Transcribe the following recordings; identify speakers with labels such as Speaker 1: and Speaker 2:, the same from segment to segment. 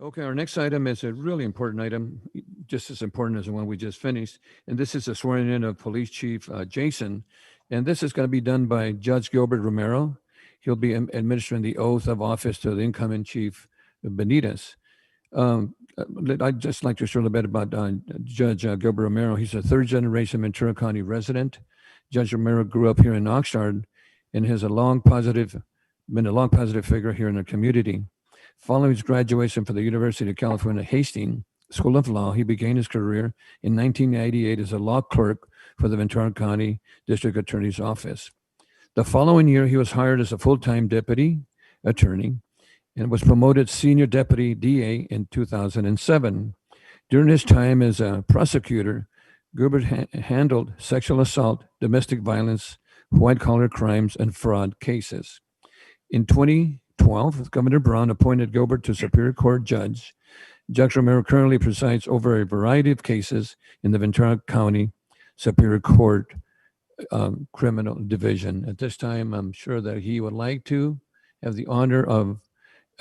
Speaker 1: Okay, our next item is a really important item, just as important as the one we just finished. And this is the swearing in of Police Chief Jason. And this is going to be done by Judge Gilbert Romero. He'll be administering the oath of office to the incoming Chief Benitez. I'd just like to share a little bit about Judge Gilbert Romero. He's a third generation Ventura County resident. Judge Romero grew up here in Oxnard and has been a long positive figure here in the community. Following his graduation from the University of California, Hastings School of Law, he began his career in 1988 as a law clerk for the Ventura County District Attorney's Office. The following year, he was hired as a full-time deputy attorney and was promoted senior deputy DA in 2007. During his time as a prosecutor, Gilbert handled sexual assault, domestic violence, white-collar crimes, and fraud cases. In 2012, Governor Brown appointed Gilbert to Superior Court judge. Judge Romero currently presides over a variety of cases in the Ventura County Superior Court Criminal Division. At this time, I'm sure that he would like to have the honor of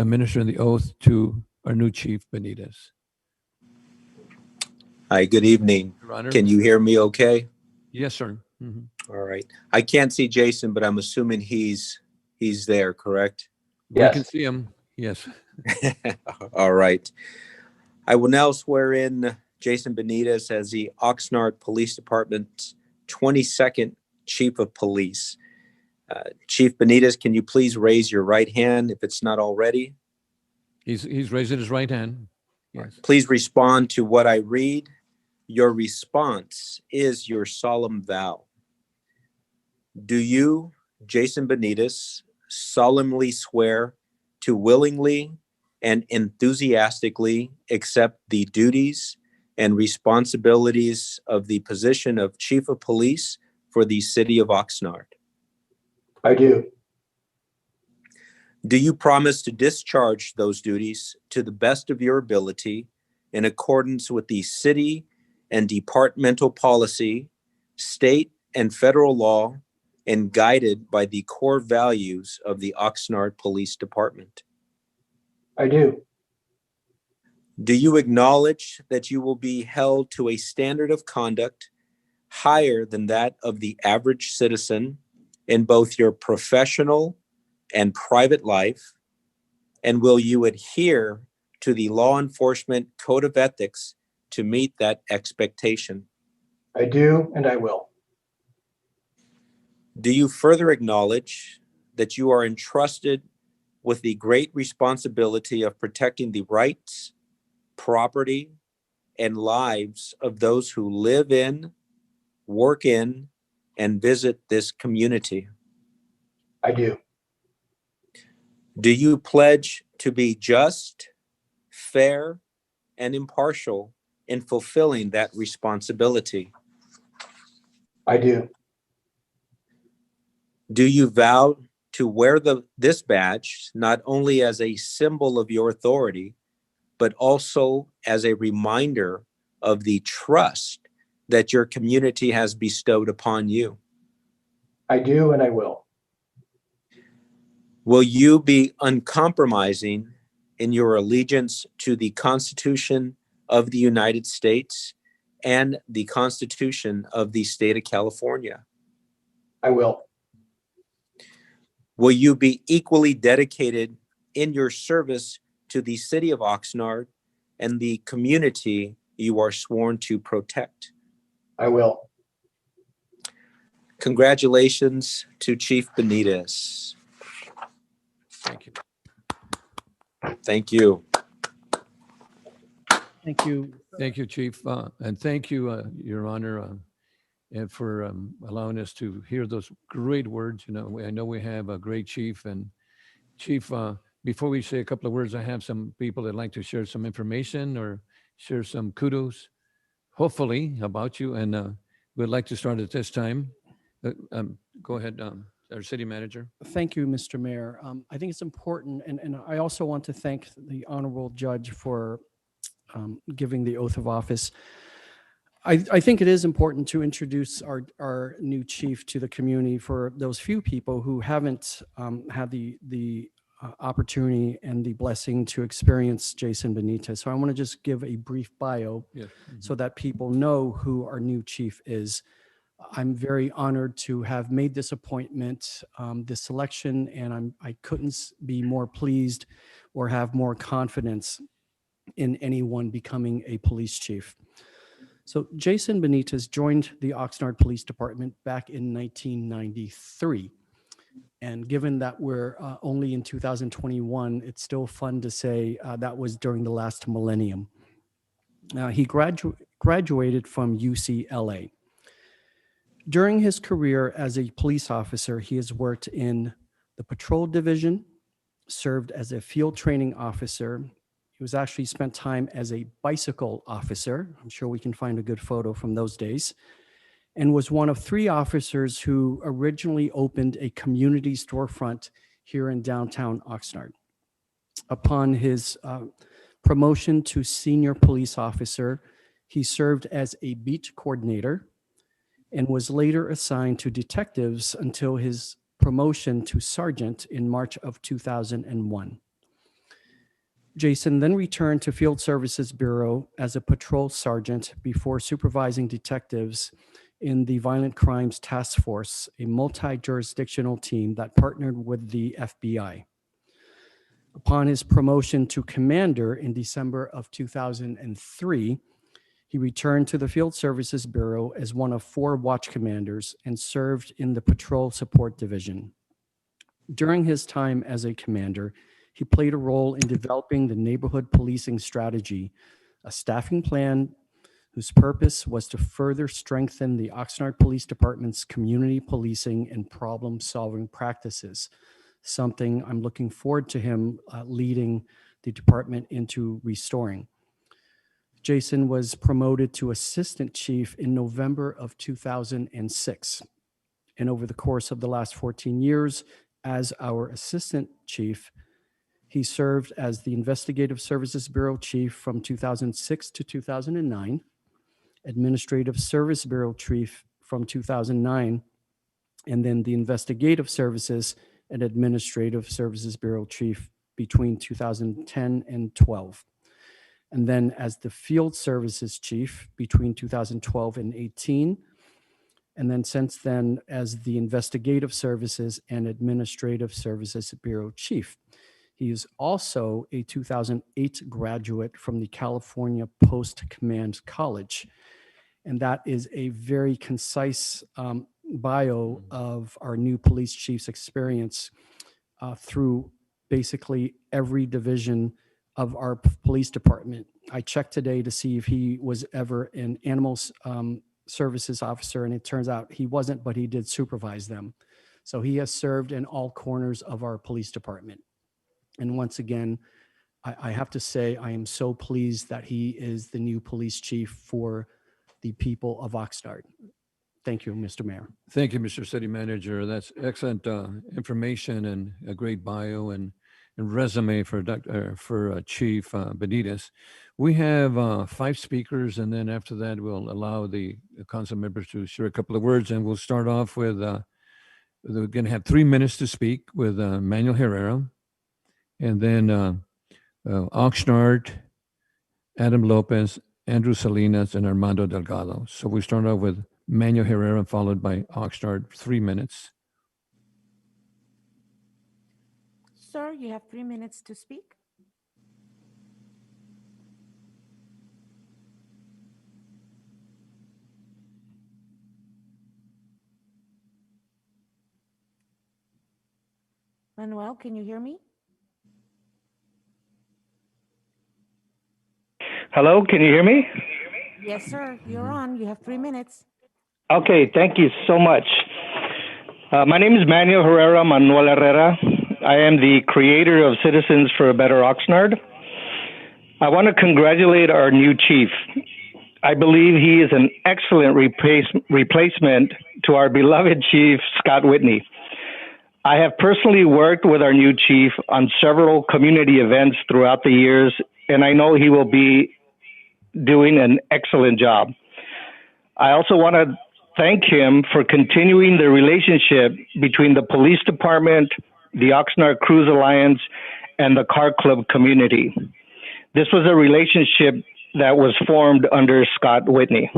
Speaker 1: administering the oath to our new Chief Benitez.
Speaker 2: Hi, good evening.
Speaker 1: Your Honor.
Speaker 2: Can you hear me okay?
Speaker 1: Yes, sir. Mhm.
Speaker 2: All right. I can't see Jason, but I'm assuming he's there, correct?
Speaker 3: Yes.
Speaker 1: We can see him. Yes.
Speaker 2: All right. I will now swear in Jason Benitez as the Oxnard Police Department's 22nd Chief of Police. Chief Benitez, can you please raise your right hand if it's not already?
Speaker 1: He's raising his right hand. Yes.
Speaker 2: Please respond to what I read. Your response is your solemn vow. Do you, Jason Benitez, solemnly swear to willingly and enthusiastically accept the duties and responsibilities of the position of Chief of Police for the city of Oxnard?
Speaker 3: I do.
Speaker 2: Do you promise to discharge those duties to the best of your ability in accordance with the city and departmental policy, state and federal law, and guided by the core values of the Oxnard Police Department?
Speaker 3: I do.
Speaker 2: Do you acknowledge that you will be held to a standard of conduct higher than that of the average citizen in both your professional and private life? And will you adhere to the law enforcement code of ethics to meet that expectation?
Speaker 3: I do, and I will.
Speaker 2: Do you further acknowledge that you are entrusted with the great responsibility of protecting the rights, property, and lives of those who live in, work in, and visit this community?
Speaker 3: I do.
Speaker 2: Do you pledge to be just, fair, and impartial in fulfilling that responsibility?
Speaker 3: I do.
Speaker 2: Do you vow to wear this badge not only as a symbol of your authority, but also as a reminder of the trust that your community has bestowed upon you?
Speaker 3: I do, and I will.
Speaker 2: Will you be uncompromising in your allegiance to the Constitution of the United States and the Constitution of the State of California?
Speaker 3: I will.
Speaker 2: Will you be equally dedicated in your service to the city of Oxnard and the community you are sworn to protect?
Speaker 3: I will.
Speaker 2: Congratulations to Chief Benitez.
Speaker 1: Thank you.
Speaker 2: Thank you.
Speaker 4: Thank you.
Speaker 1: Thank you, Chief. And thank you, Your Honor, and for allowing us to hear those great words. You know, I know we have a great chief. And Chief, before we say a couple of words, I have some people that like to share some information or share some kudos, hopefully, about you. And we'd like to start at this time. Go ahead, our city manager.
Speaker 4: Thank you, Mr. Mayor. I think it's important, and I also want to thank the honorable judge for giving the oath of office. I think it is important to introduce our new chief to the community for those few people who haven't had the opportunity and the blessing to experience Jason Benitez. So I want to just give a brief bio
Speaker 1: Yes.
Speaker 4: so that people know who our new chief is. I'm very honored to have made this appointment, this selection, and I couldn't be more pleased or have more confidence in anyone becoming a police chief. So Jason Benitez joined the Oxnard Police Department back in 1993. And given that we're only in 2021, it's still fun to say that was during the last millennium. He graduated from UCLA. During his career as a police officer, he has worked in the patrol division, served as a field training officer. He was actually spent time as a bicycle officer. I'm sure we can find a good photo from those days. And was one of 3 officers who originally opened a community storefront here in downtown Oxnard. Upon his promotion to senior police officer, he served as a beat coordinator and was later assigned to detectives until his promotion to sergeant in March of 2001. Jason then returned to Field Services Bureau as a patrol sergeant before supervising detectives in the Violent Crimes Task Force, a multi-jurisdictional team that partnered with the FBI. Upon his promotion to commander in December of 2003, he returned to the Field Services Bureau as one of 4 watch commanders and served in the Patrol Support Division. During his time as a commander, he played a role in developing the neighborhood policing strategy, a staffing plan whose purpose was to further strengthen the Oxnard Police Department's community policing and problem-solving practices, something I'm looking forward to him leading the department into restoring. Jason was promoted to assistant chief in November of 2006. And over the course of the last 14 years as our assistant chief, he served as the Investigative Services Bureau chief from 2006 to 2009, Administrative Service Bureau chief from 2009, and then the Investigative Services and Administrative Services Bureau chief between 2010 and 12. And then as the Field Services chief between 2012 and 18. And then since then as the Investigative Services and Administrative Services Bureau chief. He is also a 2008 graduate from the California Post Command College. And that is a very concise bio of our new police chief's experience through basically every division of our police department. I checked today to see if he was ever an animal services officer, and it turns out he wasn't, but he did supervise them. So he has served in all corners of our police department. And once again, I have to say, I am so pleased that he is the new police chief for the people of Oxnard. Thank you, Mr. Mayor.
Speaker 1: Thank you, Mr. City Manager. That's excellent information and a great bio and resume for Chief Benitez. We have 5 speakers, and then after that, we'll allow the council members to share a couple of words. And we'll start off with, we're going to have 3 minutes to speak with Manuel Herrera, and then Oxnard, Adam Lopez, Andrew Salinas, and Armando Delgado. So we start off with Manuel Herrera, followed by Oxnard, 3 minutes.
Speaker 5: Sir, you have 3 minutes to speak. Manuel, can you hear me?
Speaker 6: Hello, can you hear me?
Speaker 5: Yes, sir. You're on. You have 3 minutes.
Speaker 6: Okay, thank you so much. My name is Manuel Herrera. I am the creator of Citizens for a Better Oxnard. I want to congratulate our new chief. I believe he is an excellent replacement to our beloved chief, Scott Whitney. I have personally worked with our new chief on several community events throughout the years, and I know he will be doing an excellent job. I also want to thank him for continuing the relationship between the police department the Oxnard Cruise Alliance, and the Car Club community. This was a relationship that was formed under Scott Whitney.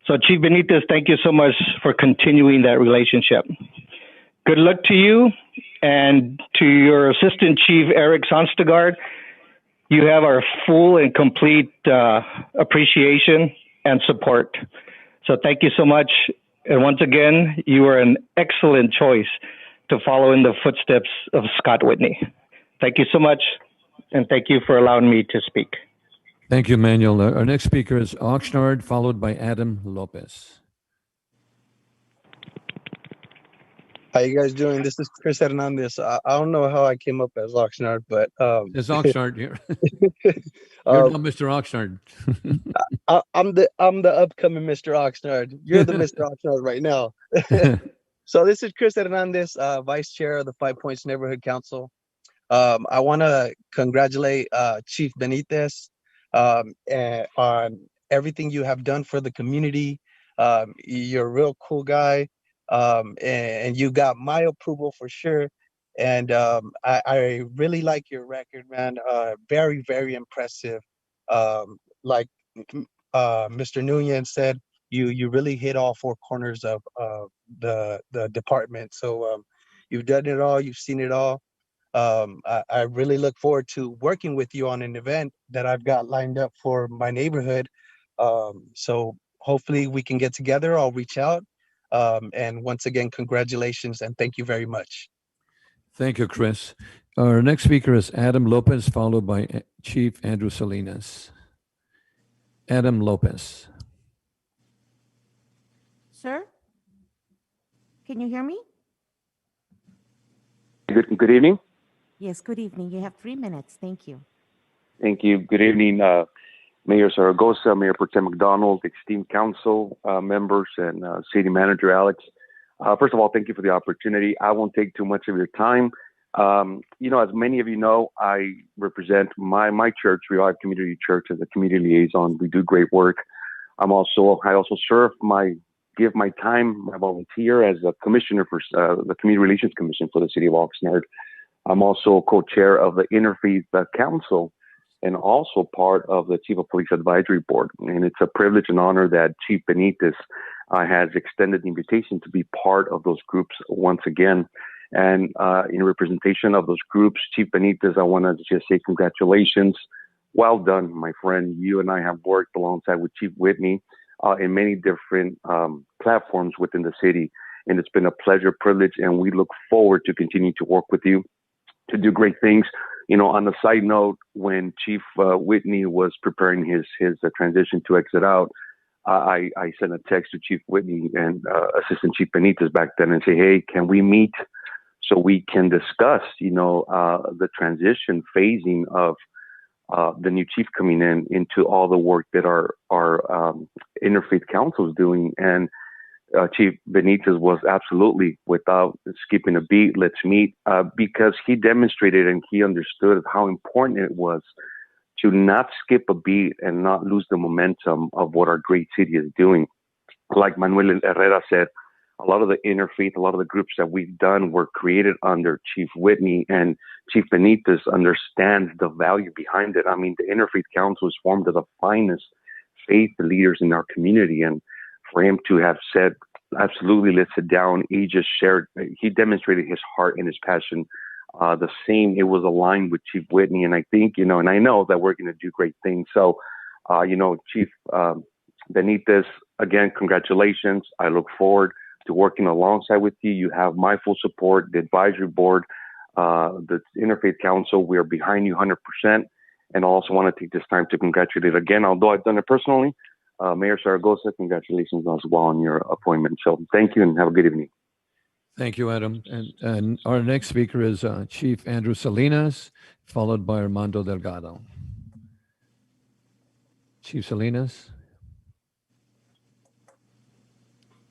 Speaker 6: So Chief Benitez, thank you so much for continuing that relationship. Good luck to you and to your Assistant Chief, Eric Sonstegard. You have our full and complete appreciation and support. So thank you so much. And once again, you are an excellent choice to follow in the footsteps of Scott Whitney. Thank you so much, and thank you for allowing me to speak.
Speaker 1: Thank you, Manuel. Our next speaker is Oxnard, followed by Adam Lopez.
Speaker 7: How you guys doing? This is Chris Hernandez. I don't know how I came up as Oxnard, but
Speaker 1: It's Oxnard. You're now Mr. Oxnard.
Speaker 7: I'm the upcoming Mr. Oxnard. You're the Mr. Oxnard right now. So this is Chris Hernandez, Vice Chair of the 5 Points Neighborhood Council. I want to congratulate Chief Benitez on everything you have done for the community. You're a real cool guy. And you got my approval for sure. And I really like your record, man. Very, very impressive. Like Mr. Nunez said, you really hit all four corners of the department. So you've done it all. You've seen it all. I really look forward to working with you on an event that I've got lined up for my neighborhood. So hopefully we can get together. I'll reach out. And once again, congratulations and thank you very much.
Speaker 1: Thank you, Chris. Our next speaker is Adam Lopez, followed by Chief Andrew Salinas. Adam Lopez.
Speaker 5: Sir, can you hear me?
Speaker 8: Good evening.
Speaker 5: Yes, good evening. You have 3 minutes. Thank you.
Speaker 8: Thank you. Good evening, Mayor Zaragoza, Mayor Pro Tem McDonald, esteemed council members, and City Manager Alex. First of all, thank you for the opportunity. I won't take too much of your time. As many of you know, I represent my church, Real Life Community Church, as a community liaison. We do great work. I also give my time, my volunteer as a commissioner for the Community Relations Commission for the City of Oxnard. I'm also co-chair of the Interfaith Council, and also part of the Chief of Police Advisory Board. And it's a privilege and honor that Chief Benitez has extended the invitation to be part of those groups once again. And in representation of those groups, Chief Benitez, I want to just say congratulations. Well done, my friend. You and I have worked alongside with Chief Whitney in many different platforms within the city. And it's been a pleasure, privilege, and we look forward to continuing to work with you to do great things. On the side note, when Chief Whitney was preparing his transition to exit out, I sent a text to Chief Whitney and Assistant Chief Benitez back then and say, hey, can we meet so we can discuss, the transition phasing of the new chief coming into all the work that our Interfaith Council is doing. And Chief Benitez was absolutely, without skipping a beat, let's meet, because he demonstrated and he understood how important it was to not skip a beat and not lose the momentum of what our great city is doing. Like Manuel Herrera said, a lot of the interfaith, a lot of the groups that we've done were created under Chief Whitney, and Chief Benitez understands the value behind it. I mean, the Interfaith Council is formed of the finest faith leaders in our community, and for him to have said, absolutely, let's sit down, he demonstrated his heart and his passion. The same, it was aligned with Chief Whitney. And I think, and I know that we're going to do great things. So, Chief Benitez, again, congratulations. I look forward to working alongside with you. You have my full support, the advisory board, the Interfaith Council. We are behind you 100%. And I also want to take this time to congratulate again, although I've done it personally, Mayor Zaragoza, congratulations as well on your appointment. So thank you and have a good evening.
Speaker 1: Thank you, Adam. And our next speaker is Chief Andrew Salinas, followed by Armando Delgado. Chief Salinas.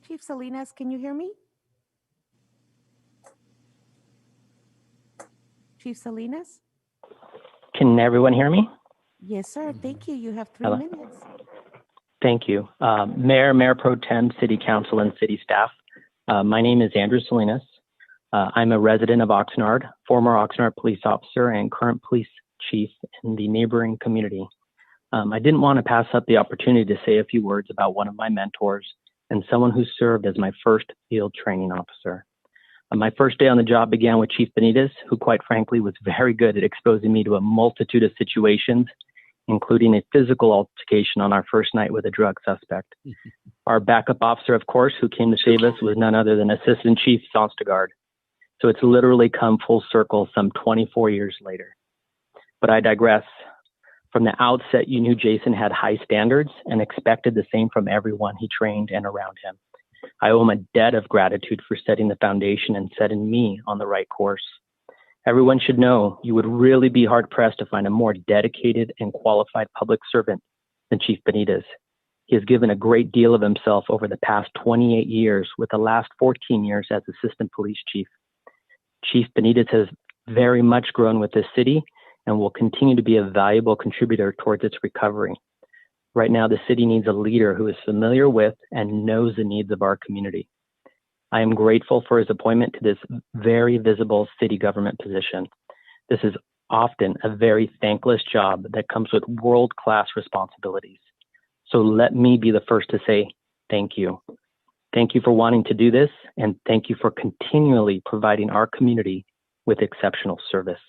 Speaker 5: Chief Salinas, can you hear me? Chief Salinas?
Speaker 9: Can everyone hear me?
Speaker 5: Yes, sir. Thank you. You have 3
Speaker 9: Hello.
Speaker 5: minutes.
Speaker 9: Thank you. Mayor Pro Tem, City Council, and City staff. My name is Andrew Salinas. I'm a resident of Oxnard, former Oxnard police officer and current police chief in the neighboring community. I didn't want to pass up the opportunity to say a few words about one of my mentors and someone who served as my first field training officer. My first day on the job began with Chief Benitez, who quite frankly was very good at exposing me to a multitude of situations, including a physical altercation on our first night with a drug suspect. Our backup officer, of course, who came to save us was none other than Assistant Chief Sonstegard. So it's literally come full circle some 24 years later. But I digress. From the outset, you knew Jason had high standards and expected the same from everyone he trained and around him. I owe him a debt of gratitude for setting the foundation and setting me on the right course. Everyone should know you would really be hard-pressed to find a more dedicated and qualified public servant than Chief Benitez. He has given a great deal of himself over the past 28 years, with the last 14 years as Assistant Police Chief. Chief Benitez has very much grown with this city and will continue to be a valuable contributor towards its recovery. Right now, the city needs a leader who is familiar with and knows the needs of our community. I am grateful for his appointment to this very visible city government position. This is often a very thankless job that comes with world-class responsibilities. So let me be the first to say thank you. Thank you for wanting to do this, and thank you for continually providing our community with exceptional service.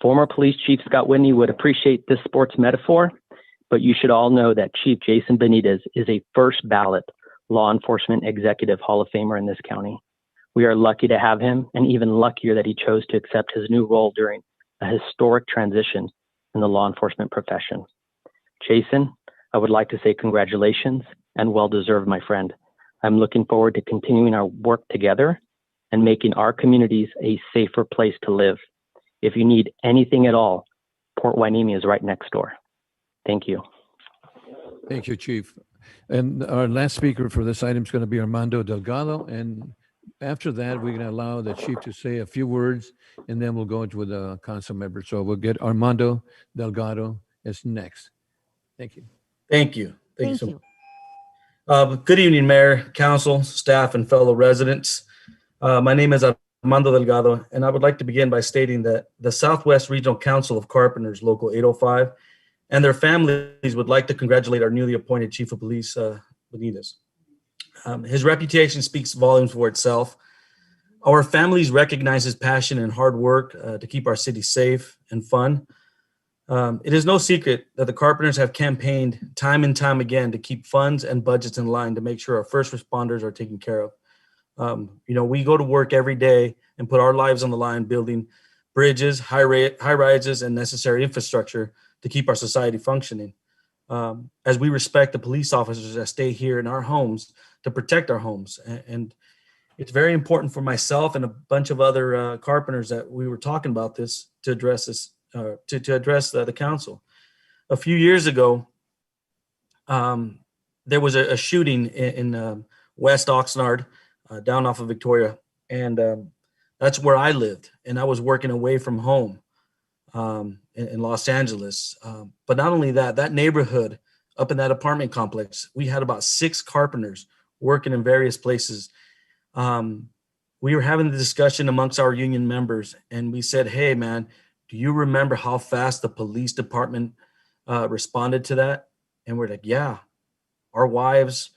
Speaker 9: Former Police Chief Scott Whitney would appreciate this sports metaphor, but you should all know that Chief Jason Benitez is a first ballot law enforcement executive Hall of Famer in this county. We are lucky to have him, and even luckier that he chose to accept his new role during a historic transition in the law enforcement profession. Jason, I would like to say congratulations and well-deserved, my friend. I'm looking forward to continuing our work together and making our communities a safer place to live. If you need anything at all, Port Hueneme is right next door. Thank you.
Speaker 1: Thank you, Chief. And our last speaker for this item is going to be Armando Delgado. And after that, we're going to allow the chief to say a few words, and then we'll go into the council member. So we'll get Armando Delgado as next. Thank you.
Speaker 10: Thank you. Thank you so
Speaker 5: Thank
Speaker 10: much.
Speaker 5: you.
Speaker 10: Good evening, Mayor, Council, staff, and fellow residents. My name is Armando Delgado, and I would like to begin by stating that the Southwest Regional Council of Carpenters, Local 805, and their families would like to congratulate our newly appointed Chief of Police, Benitez. His reputation speaks volumes for itself. Our families recognize his passion and hard work to keep our city safe and fun. It is no secret that the Carpenters have campaigned time and time again to keep funds and budgets in line to make sure our first responders are taken care of. We go to work every day and put our lives on the line building bridges, high rises, and necessary infrastructure to keep our society functioning. As we respect the police officers that stay here in our homes to protect our homes. And it's very important for myself and a bunch of other carpenters that we were talking about this to address this, to address the council. A few years ago, there was a shooting in West Oxnard, down off of Victoria. And that's where I lived. And I was working away from home in Los Angeles. But not only that, that neighborhood up in that apartment complex, we had about 6 carpenters working in various places. We were having the discussion amongst our union members, and we said, hey, man, do you remember how fast the police department responded to that? And we're like, yeah, our wives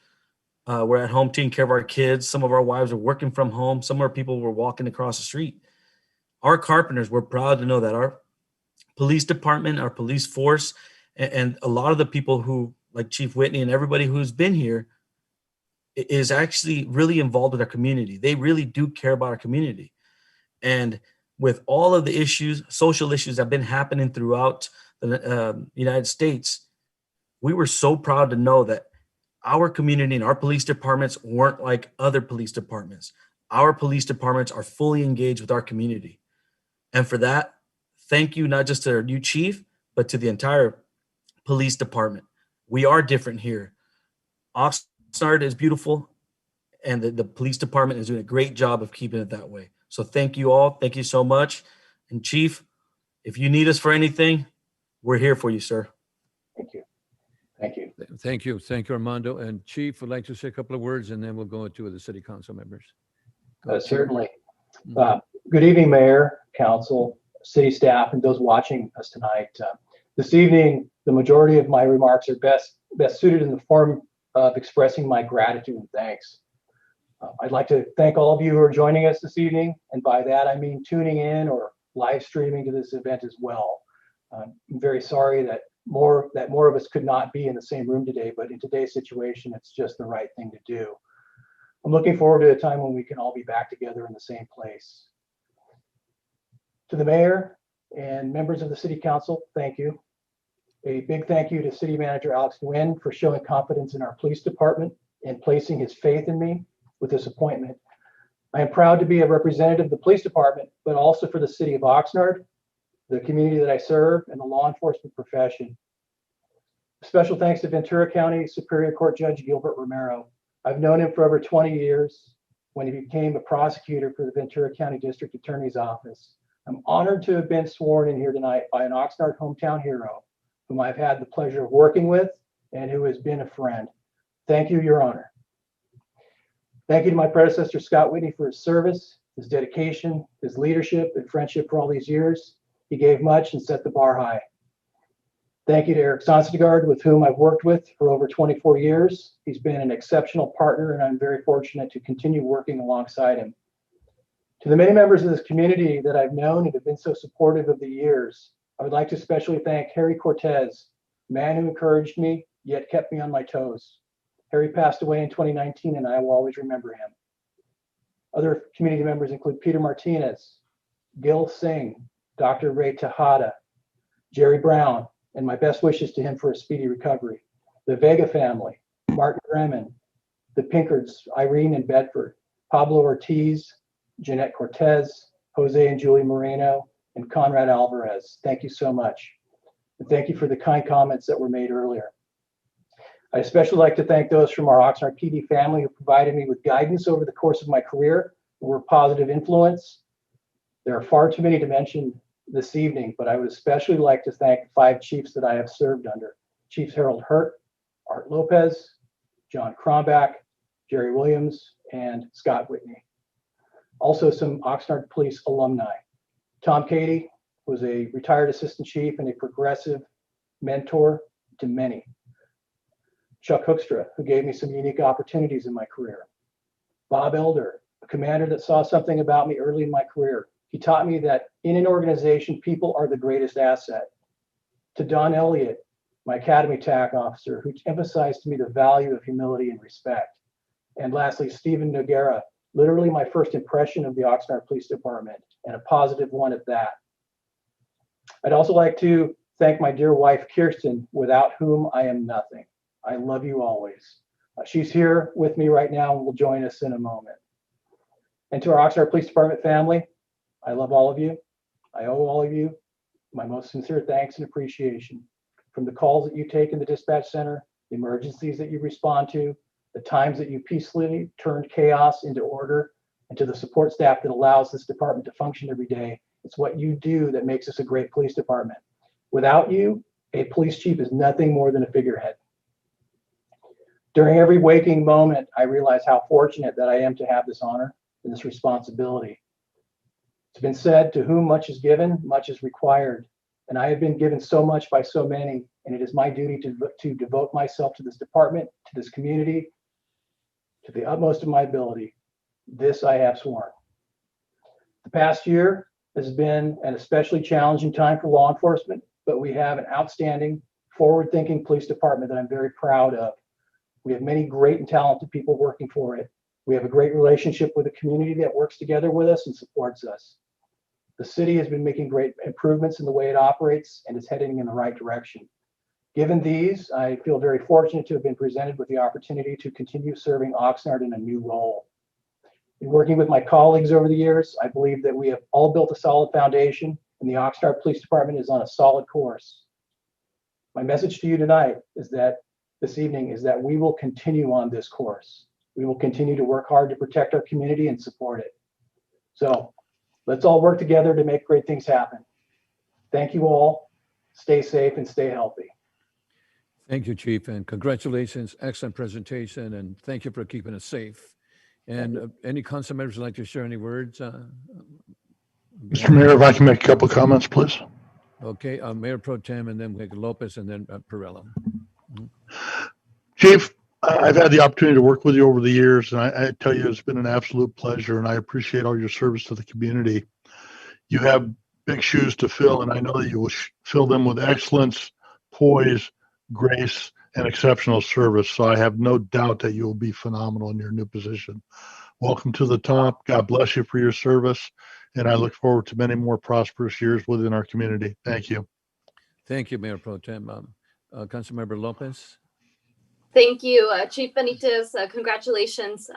Speaker 10: were at home taking care of our kids. Some of our wives were working from home. Some of our people were walking across the street. Our carpenters were proud to know that our police department, our police force, and a lot of the people who, like Chief Whitney and everybody who's been here, is actually really involved with our community. They really do care about our community. And with all of the issues, social issues that have been happening throughout the United States, we were so proud to know that our community and our police departments weren't like other police departments. Our police departments are fully engaged with our community. And for that, thank you not just to our new chief, but to the entire police department. We are different here. Oxnard is beautiful, and the police department is doing a great job of keeping it that way. So thank you all. Thank you so much. And Chief, if you need us for anything, we're here for you, sir.
Speaker 3: Thank you. Thank you.
Speaker 1: Thank you. Thank you, Armando. And Chief would like to say a couple of words, and then we'll go into the city council members.
Speaker 3: Certainly. Good evening, Mayor, Council, City staff, and those watching us tonight. This evening, the majority of my remarks are best suited in the form of expressing my gratitude and thanks. I'd like to thank all of you who are joining us this evening, and by that I mean tuning in or live streaming to this event as well. I'm very sorry that more of us could not be in the same room today, but in today's situation, it's just the right thing to do. I'm looking forward to a time when we can all be back together in the same place. To the mayor and members of the city council, thank you. A big thank you to City Manager Alex Nguyen for showing confidence in our police department and placing his faith in me with this appointment. I am proud to be a representative of the police department, but also for the city of Oxnard, the community that I serve, and the law enforcement profession. Special thanks to Ventura County Superior Court Judge Gilbert Romero. I've known him for over 20 years when he became a prosecutor for the Ventura County District Attorney's Office. I'm honored to have been sworn in here tonight by an Oxnard hometown hero whom I've had the pleasure of working with and who has been a friend. Thank you, Your Honor. Thank you to my predecessor, Scott Whitney, for his service, his dedication, his leadership, and friendship for all these years. He gave much and set the bar high. Thank you to Eric Sonstegard, with whom I've worked with for over 24 years. He's been an exceptional partner, and I'm very fortunate to continue working alongside him. To the many members of this community that I've known and have been so supportive of the years, I would like to especially thank Harry Cortez, a man who encouraged me, yet kept me on my toes. Harry passed away in 2019, and I will always remember him. Other community members include Peter Martinez, Gil Singh, Dr. Ray Tejada, Jerry Brown, and my best wishes to him for a speedy recovery. The Vega family, Martin Bremen, the Pinkards, Irene and Bedford, Pablo Ortiz, Jeanette Cortez, Jose and Julie Moreno, and Conrad Alvarez. Thank you so much. And thank you for the kind comments that were made earlier. I'd especially like to thank those from our Oxnard PD family who provided me with guidance over the course of my career and were a positive influence. There are far too many to mention this evening, but I would especially like to thank the 5 chiefs that I have served under: Chiefs Harold Hurt, Art Lopez, John Kronbach, Jerry Williams, and Scott Whitney. Also some Oxnard Police alumni. Tom Cady was a retired assistant chief and a progressive mentor to many. Chuck Hoekstra, who gave me some unique opportunities in my career. Bob Elder, a commander that saw something about me early in my career. He taught me that in an organization, people are the greatest asset. To Don Elliott, my Academy TAC officer, who emphasized to me the value of humility and respect. And lastly, Stephen Noguera, literally my first impression of the Oxnard Police Department, and a positive one at that. I'd also like to thank my dear wife, Kirsten, without whom I am nothing. I love you always. She's here with me right now and will join us in a moment. And to our Oxnard Police Department family, I love all of you. I owe all of you my most sincere thanks and appreciation. From the calls that you take in the dispatch center, the emergencies that you respond to, the times that you peacefully turned chaos into order, and to the support staff that allows this department to function every day. It's what you do that makes us a great police department. Without you, a police chief is nothing more than a figurehead. During every waking moment, I realize how fortunate that I am to have this honor and this responsibility. It's been said, to whom much is given, much is required. And I have been given so much by so many, and it is my duty to devote myself to this department, to this community, to the utmost of my ability. This I have sworn. The past year has been an especially challenging time for law enforcement, but we have an outstanding, forward-thinking police department that I'm very proud of. We have many great and talented people working for it. We have a great relationship with the community that works together with us and supports us. The city has been making great improvements in the way it operates and is heading in the right direction. Given these, I feel very fortunate to have been presented with the opportunity to continue serving Oxnard in a new role. In working with my colleagues over the years, I believe that we have all built a solid foundation, and the Oxnard Police Department is on a solid course. My message to you tonight is that this evening is that we will continue on this course. We will continue to work hard to protect our community and support it. So let's all work together to make great things happen. Thank you all. Stay safe and stay healthy.
Speaker 1: Thank you, Chief, and congratulations. Excellent presentation, and thank you for keeping us safe. And any council members would like to share any words?
Speaker 11: Mr. Mayor, if I can make a couple of comments, please.
Speaker 1: Okay, Mayor Pro Tem, and then we have Lopez, and then Perello.
Speaker 11: Chief, I've had the opportunity to work with you over the years, and I tell you, it's been an absolute pleasure, and I appreciate all your service to the community. You have big shoes to fill, and I know that you will fill them with excellence, poise, grace, and exceptional service. So I have no doubt that you will be phenomenal in your new position. Welcome to the top. God bless you for your service, and I look forward to many more prosperous years within our community. Thank you.
Speaker 1: Thank you, Mayor Pro Tem. Councilmember Lopez.
Speaker 12: Thank you, Chief Benitez. Congratulations.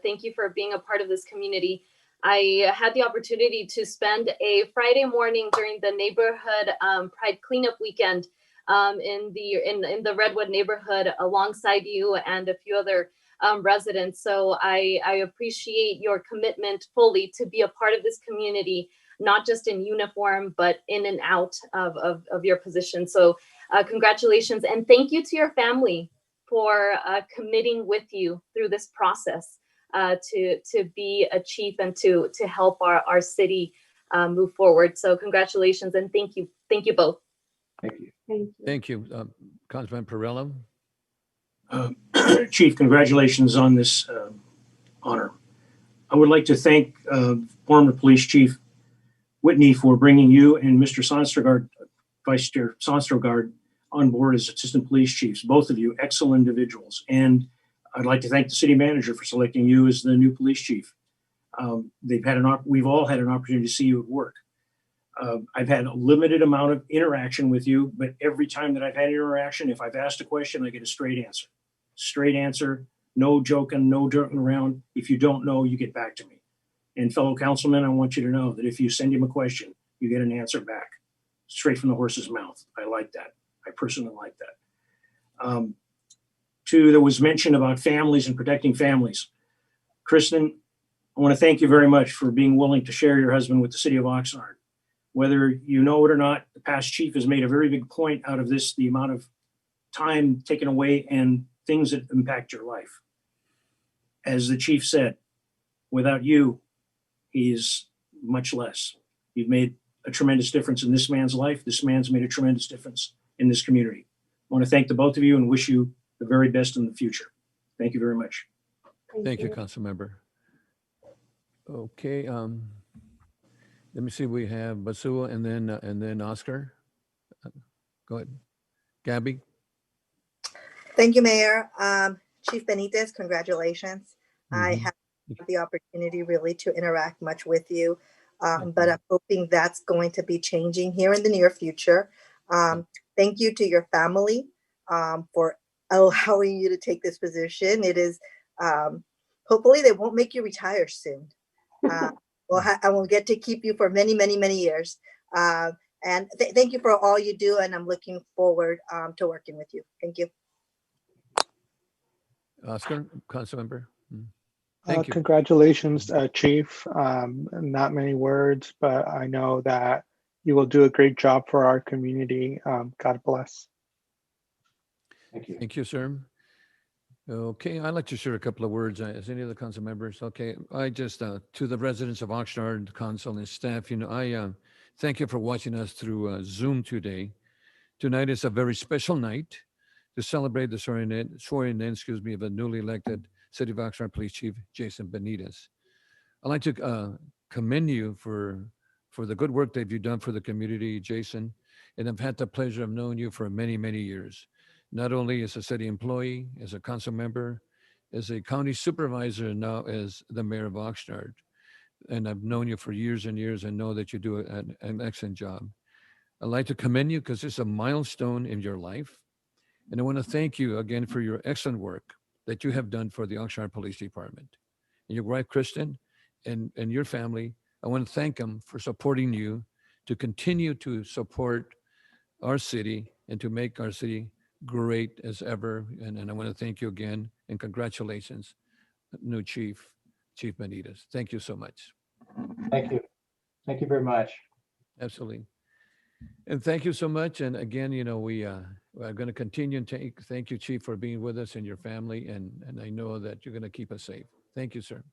Speaker 12: Thank you for being a part of this community. I had the opportunity to spend a Friday morning during the neighborhood Pride cleanup weekend in the Redwood neighborhood alongside you and a few other residents. So I appreciate your commitment fully to be a part of this community, not just in uniform, but in and out of your position. So congratulations, and thank you to your family for committing with you through this process to be a chief and to help our city move forward. So congratulations, and thank you both.
Speaker 13: Thank you.
Speaker 1: Thank you, Councilman Perello.
Speaker 13: Chief, congratulations on this honor. I would like to thank former Police Chief Whitney for bringing you and Mr. Sonstergaard, Vice Chair Sonstergaard, on board as assistant police chiefs. Both of you excellent individuals. And I'd like to thank the city manager for selecting you as the new police chief. We've all had an opportunity to see you at work. I've had a limited amount of interaction with you, but every time that I've had interaction, if I've asked a question, I get a straight answer. Straight answer, no joking around. If you don't know, you get back to me. And fellow councilmen, I want you to know that if you send him a question, you get an answer back, straight from the horse's mouth. I like that. I personally like that. Two, there was mention about families and protecting families. Kristen, I want to thank you very much for being willing to share your husband with the city of Oxnard. Whether you know it or not, the past chief has made a very big point out of this, the amount of time taken away and things that impact your life. As the chief said, without you, he's much less. You've made a tremendous difference in this man's life. This man's made a tremendous difference in this community. I want to thank the both of you and wish you the very best in the future. Thank you very much.
Speaker 1: Thank you, Councilmember. Okay, let me see. We have Basua and then Oscar. Go ahead, Gabby.
Speaker 14: Thank you, Mayor. Chief Benitez, congratulations. I have the opportunity really to interact much with you, but I'm hoping that's going to be changing here in the near future. Thank you to your family for allowing you to take this position. It is, hopefully they won't make you retire soon. Well, I will get to keep you for many, many, many years. And thank you for all you do, and I'm looking forward to working with you. Thank you.
Speaker 1: Oscar, Councilmember. Thank you.
Speaker 15: Congratulations, Chief. Not many words, but I know that you will do a great job for our community. God bless.
Speaker 13: Thank you.
Speaker 1: Thank you, sir. Okay, I'd like to share a couple of words. As any of the council members, okay, I just, to the residents of Oxnard, council and staff, I thank you for watching us through Zoom today. Tonight is a very special night to celebrate the swearing in, of a newly elected City of Oxnard Police Chief, Jason Benitez. I'd like to commend you for the good work that you've done for the community, Jason, and I've had the pleasure of knowing you for many, many years. Not only as a city employee, as a council member, as a county supervisor, and now as the mayor of Oxnard. And I've known you for years and years and know that you do an excellent job. I'd like to commend you because it's a milestone in your life. And I want to thank you again for your excellent work that you have done for the Oxnard Police Department. And your wife, Kristen, and your family, I want to thank them for supporting you to continue to support our city and to make our city great as ever. And I want to thank you again and congratulations, new Chief Benitez. Thank you so much.
Speaker 3: Thank you. Thank you very much.
Speaker 1: Absolutely. And thank you so much. And again, we are going to continue and thank you, Chief, for being with us and your family. And I know that you're going to keep us safe. Thank you, sir.